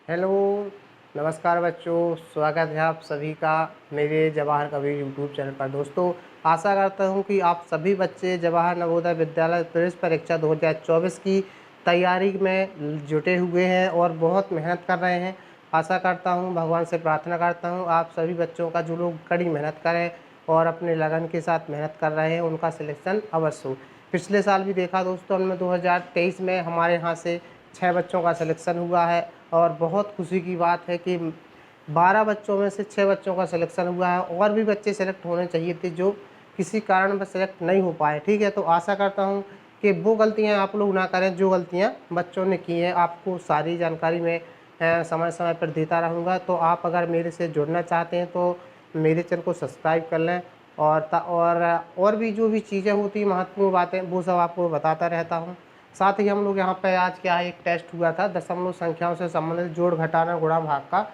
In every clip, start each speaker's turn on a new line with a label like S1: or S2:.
S1: Hello, नमस्कार बच्चों। स्वागत है आप सभी का मेरे जवाहर कबीर यूट्यूब चैनल पर। दोस्तों, आशा करता हूं कि आप सभी बच्चे जवाहर नवोदय विद्यालय प्रवेश परीक्षा 2024 की तैयारी में जुटे हुए हैं और बहुत मेहनत कर रहे हैं। आशा करता हूं, भगवान से प्रार्थना करता हूं, आप सभी बच्चों का जो लोग कड़ी मेहनत करें और अपने लगन के साथ मेहनत कर रहे हैं उनका सिलेक्शन अवश्य हो। पिछले साल भी देखा दोस्तों, हमने 2023 में हमारे यहाँ से 6 बच्चों का सिलेक्शन हुआ है और बहुत खुशी की बात है कि 12 बच्चों में से 6 बच्चों का सिलेक्शन हुआ है। और भी बच्चे सेलेक्ट होने चाहिए थे जो किसी कारण पर सेलेक्ट नहीं हो पाए। ठीक है, तो आशा करता हूँ कि वो गलतियाँ आप लोग ना करें जो गलतियाँ बच्चों ने की हैं। आपको सारी जानकारी मैं समय समय पर देता रहूँगा। तो आप अगर मेरे से जुड़ना चाहते हैं तो मेरे चैनल को सब्सक्राइब कर लें और भी जो भी चीज़ें होती हैं, महत्वपूर्ण बातें, वो सब आपको बताता रहता हूँ। साथ ही हम लोग यहाँ पे आज क्या है, एक टेस्ट हुआ था दशमलव संख्याओं से संबंधित जोड़ घटाना गुणा भाग का।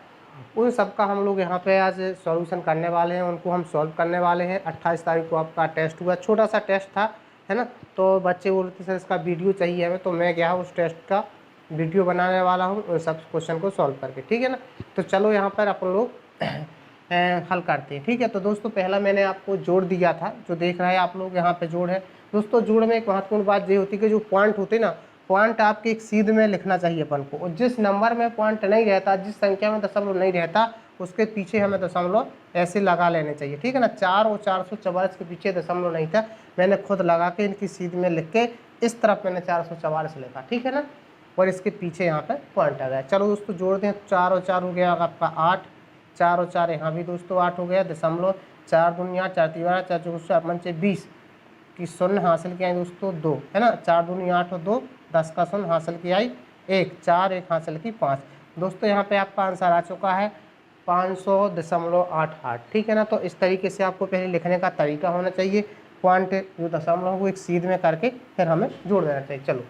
S1: उन सब का हम लोग यहाँ पे आज सॉल्यूशन करने वाले हैं, उनको हम सॉल्व करने वाले हैं। 28 तारीख को आपका टेस्ट हुआ, छोटा सा टेस्ट था, है ना। तो बच्चे बोल रहे थे सर इसका वीडियो चाहिए हमें, तो मैं गया उस टेस्ट का वीडियो बनाने वाला हूँ उन सब क्वेश्चन को सॉल्व करके। ठीक है ना, तो चलो यहाँ पर अपन लोग हल करते हैं। ठीक है, तो दोस्तों पहला मैंने आपको जोड़ दिया था, जो देख रहे हैं आप लोग यहाँ पे जोड़ है। दोस्तों जोड़ में एक महत्वपूर्ण बात ये होती है कि जो पॉइंट होते हैं ना, पॉइंट आपके एक सीध में लिखना चाहिए अपन को। और जिस नंबर में पॉइंट नहीं रहता, जिस संख्या में दशमलव नहीं रहता, उसके पीछे हमें दशमलव ऐसे लगा लेने चाहिए। ठीक है ना, 4 और 444 के पीछे दशमलव नहीं था, मैंने खुद लगा के इनकी सीध में लिख के इस तरफ मैंने 444 लिखा। ठीक है ना, और इसके पीछे यहाँ पे पॉइंट आ गया। चलो दोस्तों जोड़ दें, 4 और 4 हो गया आपका 8, 4 और 4 यहाँ भी दोस्तों 8 हो गया, दशमलव 4 दूनी 8, 4 3 4 4 4 5 20 की शून्य हासिल किया है दोस्तों 2, है ना। 4 दूनी 8 और 2 10 का शून्य हासिल किया है 1, 4 1 हासिल की 5। दोस्तों यहाँ पे आपका आंसर आ चुका है 500.88। ठीक है ना, तो इस तरीके से आपको पहले लिखने का तरीका होना चाहिए। पॉइंट जो दशमलव को एक सीध में करके फिर हमें जोड़ देना चाहिए। चलो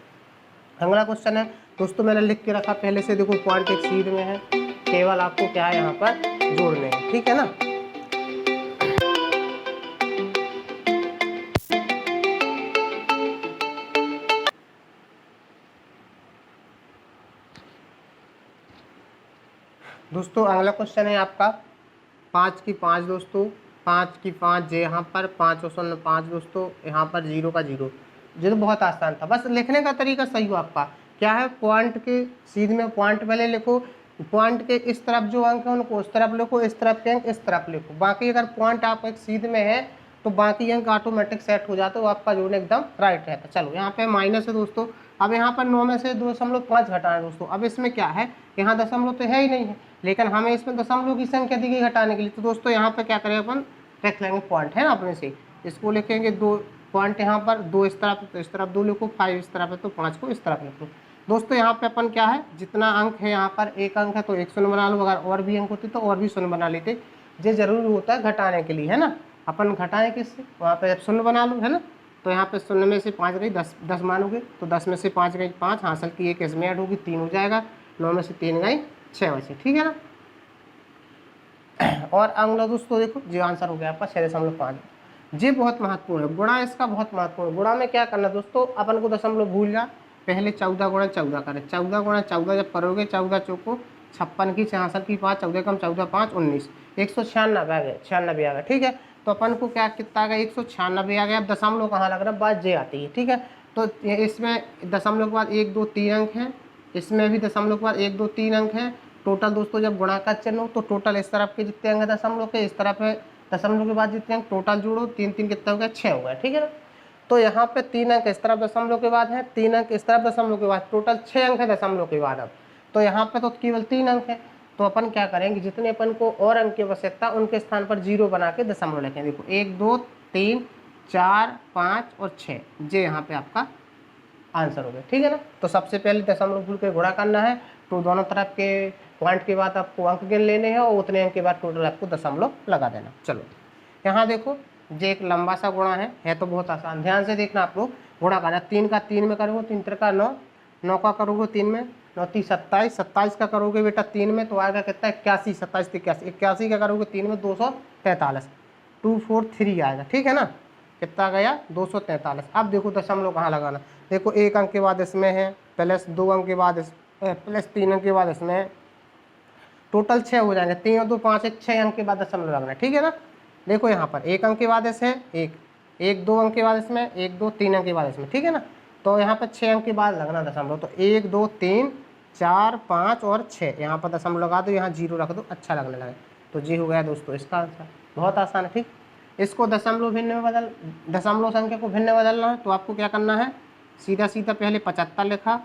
S1: अगला क्वेश्चन है दोस्तों, मैंने लिख के रखा पहले से, देखो पॉइंट एक सीध में है, केवल आपको क्या है यहाँ पर जोड़ने हैं। ठीक है ना, दोस्तों अगला क्वेश्चन है आपका 5 की 5 दोस्तों, 5 की 5 जे यहाँ पर 5 और 0 5 दोस्तों, यहाँ पर 0 का 0। ये तो बहुत आसान था, बस लिखने का तरीका सही हो आपका। क्या है, पॉइंट के सीध में पॉइंट पहले लिखो, पॉइंट के इस तरफ जो अंक है उनको उस तरफ लिखो, इस तरफ के अंक इस तरफ लिखो। बाकी अगर पॉइंट आप एक सीध में है तो बाकी अंक ऑटोमेटिक सेट हो जाते हो, आपका जोड़ एकदम राइट रहता। चलो यहाँ पे माइनस है दोस्तों, अब यहाँ पर 9 में से 2.5 घटाना है दोस्तों। अब इसमें क्या है, यहाँ दशमलव तो है ही नहीं है, लेकिन हमें इसमें दशमलव की संख्या दी गई घटाने के लिए। तो दोस्तों यहाँ पे क्या करें, अपन रख लेंगे पॉइंट, है ना, अपने से इसको लिखेंगे 2 पॉइंट यहाँ पर, 2 इस तरफ तो इस तरफ 2 लिखो, 5 इस तरफ है तो 5 को इस तरफ लिखो। दोस्तों यहाँ पे अपन क्या है, जितना अंक है यहाँ पर एक अंक है तो एक शून्य बना लो, अगर और भी अंक होते तो और भी शून्य बना लेते। ये जरूरी होता है घटाने के लिए, है ना। अपन घटाएं किससे, वहाँ पे शून्य बना लो, है ना। तो यहाँ पे शून्य में से 5 गई, 10 मानोगे तो 10 में से 5 गई 5 हासिल की, एक इसमें ऐड होगी 3 हो जाएगा, 9 में से 3 गई 6 बचे। ठीक है ना, और अगला दोस्तों देखो जो आंसर हो गया आपका 6.5। ये बहुत महत्वपूर्ण है, गुणा इसका बहुत महत्वपूर्ण है। गुणा में क्या करना दोस्तों, अपन को दशमलव भूल जा, पहले 14 गुणा 14 करें। 14 गुणा 14 जब करोगे, 14 चौको 56 की 66 की 5, 14 कम 14 5 19, 196 आ गया, 96 आ गया। ठीक है, तो अपन को क्या कितना आ गया, 196 आ गया। अब दशमलव कहाँ लग रहा है, बात जे आती है। ठीक है, तो इसमें दशमलव के बाद 1 2 3 अंक हैं, इसमें भी दशमलव के बाद 1 2 3 अंक हैं। टोटल दोस्तों जब गुणा का चिन्ह हो तो टोटल इस तरफ के जितने अंक है दशमलव के, इस तरफ है दशमलव के बाद जितने अंक, टोटल जोड़ो 3 3 कितना हो गया, 6 हो गया। ठीक है ना, तो यहाँ पे 3 अंक इस तरफ दशमलव के बाद है, 3 अंक इस तरफ दशमलव के बाद, टोटल 6 अंक है दशमलव के बाद। अब तो यहाँ पे तो केवल 3 अंक है, तो अपन क्या करेंगे, जितने अपन को और अंक की आवश्यकता उनके स्थान पर 0 बना के दशमलव लिखें। देखो 1 2 3 4 5 और 6, ये यहाँ पे आपका आंसर हो गया। ठीक है ना, तो सबसे पहले दशमलव भूल के गुणा करना है, तो दोनों तरफ के पॉइंट के बाद आपको अंक गिन लेने हैं और उतने अंक के बाद टोटल आपको दशमलव लगा देना। चलो यहाँ देखो, ये एक लंबा सा गुणा है तो बहुत आसान, ध्यान से देखना आप लोग। गुणा करना, 3 का 3 में करोगे 3 3 का 9, 9 का करोगे 3 में 9 3 27, 27 का करोगे बेटा 3 में तो आएगा कितना 81, 27 81, 81 का करोगे 3 में 243, 243 आएगा। ठीक है ना, कितना गया 243। अब देखो दशमलव कहाँ लगाना, देखो 1 अंक के बाद इसमें है, प्लस 2 अंक के बाद प्लस 3 अंक के बाद इसमें, टोटल 6 हो जाएंगे, 3 और 2 5, 1 6 अंक के बाद दशमलव लगना है, ठीक है ना। देखो यहाँ पर 1 अंक के बाद ऐसे एक 2 अंक के बाद इसमें 1 2 3 अंक के बाद इसमें, ठीक है ना। तो यहाँ पर 6 अंक के बाद लगना दशमलव, तो 1 2 3 4 5 और 6 यहाँ पर दशमलव लगा दो, यहाँ 0 रख दो, अच्छा लगने लगे। तो जी हो गया दोस्तों इसका आंसर, बहुत आसान है, ठीक। इसको दशमलव भिन्न में दशमलव संख्या को भिन्न में बदलना है तो आपको क्या करना है, सीधा सीधा पहले 75 लिखा,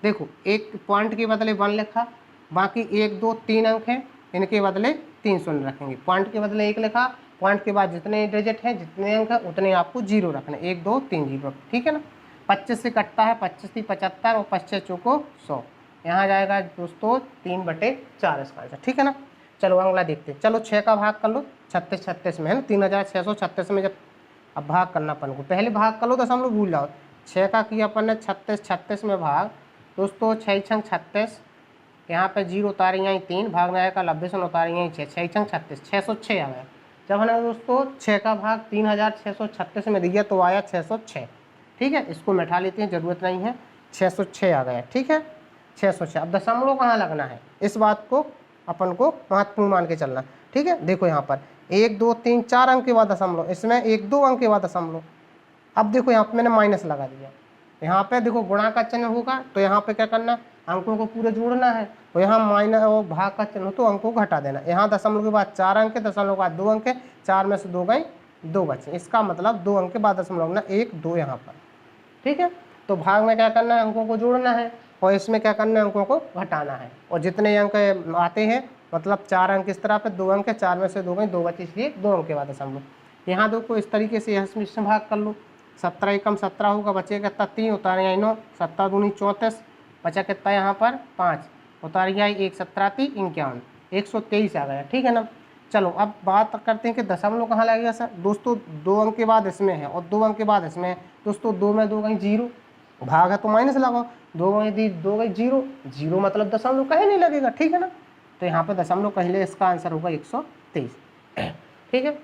S1: देखो एक पॉइंट के बदले 1 लिखा, बाकी 1 2 3 अंक हैं, इनके बदले 3 शून्य रखेंगे, पॉइंट के बदले 1 लिखा, पॉइंट के बाद जितने डिजिट हैं जितने अंक हैं उतने आपको 0 रखने, 1 2 3 0, ठीक है ना। 25 से कटता है, 25 से 75 और 25 चौको 100, यहाँ जाएगा दोस्तों 3/4 इसका आंसर, ठीक है ना। चलो अगला देखते हैं, चलो 6 का भाग कर लो 36 36 में है ना, 3636 में जब अब भाग करना अपन को, पहले भाग कर लो दशमलव भूल जाओ। 6 का किया अपन ने 36 36 में भाग, दोस्तों 6 छंग 36, यहाँ पे 0 उतारी आई 3, भाग में आएगा 90 से उतारी आई 6, 6 छंग 36 606 आ गया। जब हमने दोस्तों 6 का भाग 3636 में दिया तो आया 606, ठीक है। इसको मिटा लेते हैं, ज़रूरत नहीं है, 606 आ गया, ठीक है 606। अब दशमलव कहाँ लगना है, इस बात को अपन को महत्वपूर्ण मान के चलना, ठीक है। देखो यहाँ पर 1 2 3 4 अंक के बाद दशमलव, इसमें 1 2 अंक के बाद दशमलव। अब देखो यहाँ पे मैंने माइनस लगा दिया, यहाँ पे देखो गुणा का चिन्ह होगा तो यहाँ पे क्या करना, अंकों को पूरे जोड़ना है, और यहाँ माइनस और भाग का चिन्ह तो अंकों को घटा देना। यहाँ दशमलव के बाद 4 अंक है, दशमलव के बाद 2 अंक है, 4 में से 2 गए 2 बचे, इसका मतलब 2 अंक के बाद दशमलव लगना 1 2 यहाँ पर, ठीक है। तो भाग में क्या करना है, अंकों को जोड़ना है, और इसमें क्या करना है, अंकों को घटाना है, और जितने अंक आते हैं मतलब 4 अंक इस तरह पे, 2 अंक है, 4 में से 2 गए 2 बचे, इसलिए 2 अंक के बाद दशमलव। यहाँ देखो इस तरीके से इसमें भाग कर लो, 17 एकम 17 होगा, बचेगा कितना 3, उतारे आई 9, 7 दूनी 34, बचा कितना यहाँ पर 5, उतारी आई 1 17 3 51, 123 आ गया, ठीक है ना। चलो अब बात करते हैं कि दशमलव कहाँ लगेगा सर, दोस्तों 2 अंक के बाद इसमें है और 2 अंक के बाद इसमें है, दोस्तों 2 में 2 गई 0, भाग है तो माइनस लगाओ, 2 में 2 गई 0, 0 मतलब दशमलव कहीं नहीं लगेगा, ठीक है ना। तो यहाँ पर दशमलव कहीं, इसका आंसर होगा 123, ठीक है।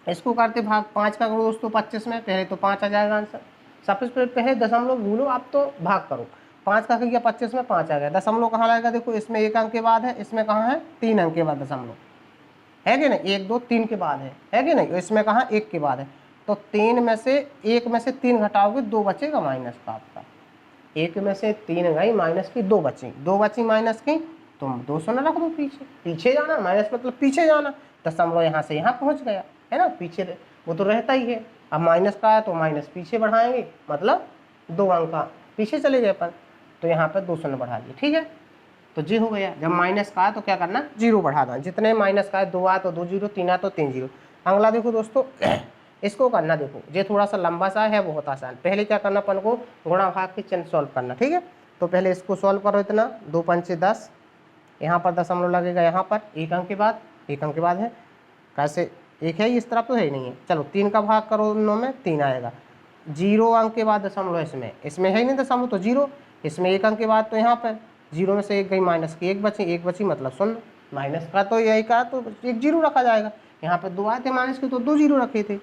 S1: इसको करते भाग 5 का करो दोस्तों 25 में, पहले तो 5 आ जाएगा आंसर, सबसे पहले दशमलव भूलो आप तो भाग करो, 5 का किया 25 में 5 आ गया। दशमलव कहाँ लगेगा, देखो इसमें 1 अंक के बाद है, इसमें कहाँ है 3 अंक के बाद दशमलव है कि नहीं, 1 2 3 के बाद है कि नहीं, इसमें कहाँ 1 के बाद है, तो 3 में से 1 में से 3 घटाओगे 2 बचेगा माइनस का आपका, 1 में से 3 गई माइनस की 2 बची, 2 बची माइनस की, तुम 2 शून्य रख दो, पीछे जाना, माइनस मतलब पीछे जाना, दशमलव यहाँ से यहाँ पहुँच गया है ना, पीछे वो तो रहता ही है। अब माइनस का है तो माइनस पीछे बढ़ाएंगे, मतलब 2 अंक का पीछे चले गए पर, तो यहाँ पर 2 शून्य बढ़ा दिए, ठीक है। तो जी हो गया, जब माइनस का है तो क्या करना, 0 बढ़ा देना, जितने माइनस का है 2 आ तो 2 0, 3 आ तो 3 0। अगला देखो दोस्तों इसको करना, देखो ये थोड़ा सा लंबा सा है, बहुत आसान। पहले क्या करना अपन को, गुणा भाग के चिन्ह सॉल्व करना, ठीक है। तो पहले इसको सॉल्व करो, इतना 2 पंचे 10, यहाँ पर दशमलव लगेगा, यहाँ पर 1 अंक के बाद, 1 अंक के बाद है, कैसे 1 है इस तरफ तो है ही नहीं है। चलो 3 का भाग करो 9 में, 3 आएगा, 0 अंक के बाद दशमलव, इसमें है ही नहीं दशमलव तो 0, इसमें 1 अंक के बाद तो यहाँ पर 0 में से 1 गई माइनस की, 1 बची, 1 बची मतलब 0, माइनस का तो यही का तो 1 0 रखा जाएगा, यहाँ पर 2 आए थे माइनस के तो 2 0 रखे थे,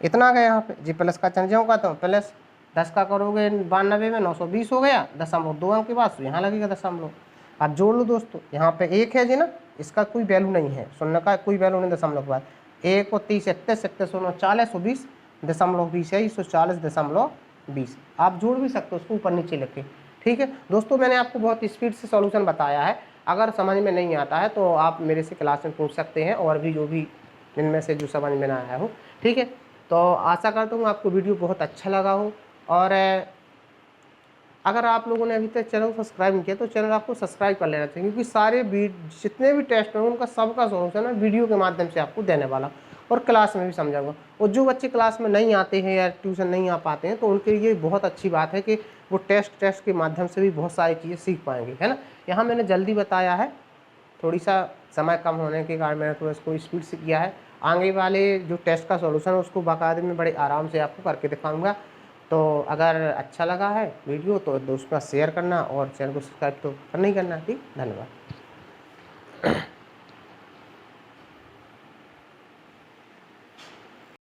S1: इतना गया यहाँ पे। जी प्लस का चिन्ह जाऊँगा तो प्लस 10 का करोगे 92 में 920 हो गया, दशमलव 2 अंक के बाद तो यहाँ लगेगा दशमलव। अब जोड़ लो दोस्तों, यहाँ पे 1 है जी ना, इसका कोई वैल्यू नहीं है, 0 का कोई वैल्यू नहीं दशमलव के बाद, 1 और 30 31 31 40 20 दशमलव 20 है, 140.20 आप जोड़ भी सकते हो उसको ऊपर नीचे लिखे, ठीक है। दोस्तों मैंने आपको बहुत स्पीड से सॉल्यूशन बताया है, अगर समझ में नहीं आता है तो आप मेरे से क्लास में पूछ सकते हैं, और भी जो भी इनमें से जो समझ में ना आया हो, ठीक है। तो आशा करता हूँ आपको वीडियो बहुत अच्छा लगा हो, और अगर आप लोगों ने अभी तक चैनल को सब्सक्राइब नहीं किया तो चैनल आपको सब्सक्राइब कर लेना चाहिए, क्योंकि सारे जितने भी टेस्ट होंगे उनका सबका सॉल्यूशन है वीडियो के माध्यम से आपको देने वाला, और क्लास में भी समझाऊंगा। और जो बच्चे क्लास में नहीं आते हैं या ट्यूशन नहीं आ पाते हैं तो उनके लिए बहुत अच्छी बात है कि वो टेस्ट के माध्यम से भी बहुत सारी चीज़ें सीख पाएंगे, है ना। यहाँ मैंने जल्दी बताया है, थोड़ी सा समय कम होने के कारण मैंने थोड़ा इसको स्पीड से किया है। आगे वाले जो टेस्ट का सॉल्यूशन है उसको बाकायदे में बड़े आराम से आपको करके दिखाऊंगा। तो अगर अच्छा लगा है वीडियो तो दोस्तों शेयर करना, और चैनल को सब्सक्राइब तो करना ही करना, ठीक। धन्यवाद।